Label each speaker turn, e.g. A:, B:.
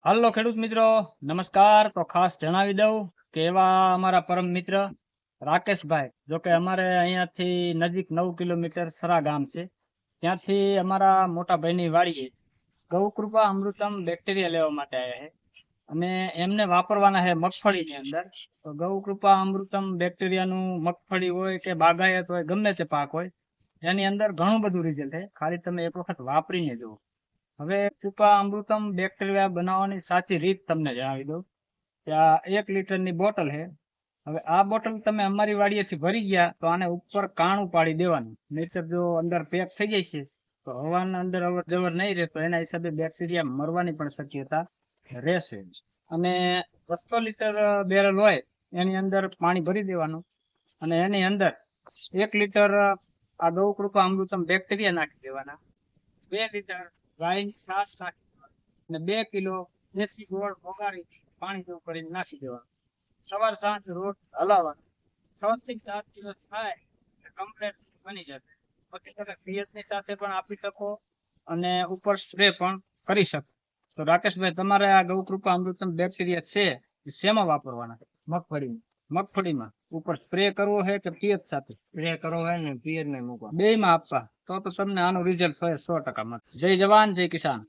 A: હાલો ખેડૂત મિત્રો, નમસ્કાર. તો ખાસ જણાવી દઉં કે એવા અમારા પરમ મિત્ર રાકેશભાઈ, જો કે અમારે અહીંયાથી નજીક 9 કિલોમીટર સરા ગામ છે, ત્યાંથી અમારા મોટા ભાઈની વાડીએ ગૌકૃપા અમૃતમ બેક્ટેરિયા લેવા માટે આવ્યા છે અને એમને વાપરવાના છે મગફળીની અંદર. તો ગૌકૃપા અમૃતમ બેક્ટેરિયાનું મગફળી હોય કે બાગાયત હોય, ગમે તે પાક હોય, એની અંદર ઘણું બધું રિઝલ્ટ છે. ખાલી તમે એક વખત વાપરીને જુઓ. હવે કૃપા અમૃતમ બેક્ટેરિયા બનાવવાની સાચી રીત તમને જણાવી દઉં. ત્યાં 1 લીટરની બોટલ છે. હવે આ બોટલ તમે અમારી વાડીએથી ભરી ગયા તો આને ઉપર કાણું પાડી દેવાનું, નહીતર જો અંદર પેક થઈ જાય છે તો હવાના અંદર અવર જવર નહીં રહે, તો એના હિસાબે બેક્ટેરિયા મરવાની પણ શક્યતા રહેશે. અને 200 લીટર બેરલ હોય એની અંદર પાણી ભરી દેવાનું અને એની અંદર 1 લીટર આ ગૌકૃપા અમૃતમ બેક્ટેરિયા નાખી દેવાના, 2 લીટર ગાયની છાશ નાખી અને 2 કિલો દેશી ગોળ ઓગાળી પાણી જેવું કરીને નાખી દેવાનું. સવાર સાંજ રોજ હલાવવાનું. 6 થી 7 દિવસ થાય એટલે કમ્પ્લીટ બની જશે. પછી તમે પિયતની સાથે પણ આપી શકો અને ઉપર સ્પ્રે પણ કરી શકો. તો રાકેશભાઈ, તમારે આ ગૌકૃપા અમૃતમ બેક્ટેરિયા છે એ શેમાં વાપરવાના? મગફળીમાં ઉપર સ્પ્રે કરવો છે કે પિયત સાથે સ્પ્રે કરવો છે ને પિયત ને મૂકવા, બેયમાં આપવા? તો તમને આનું રિઝલ્ટ 100% મળે. જય જવાન જય કિસાન.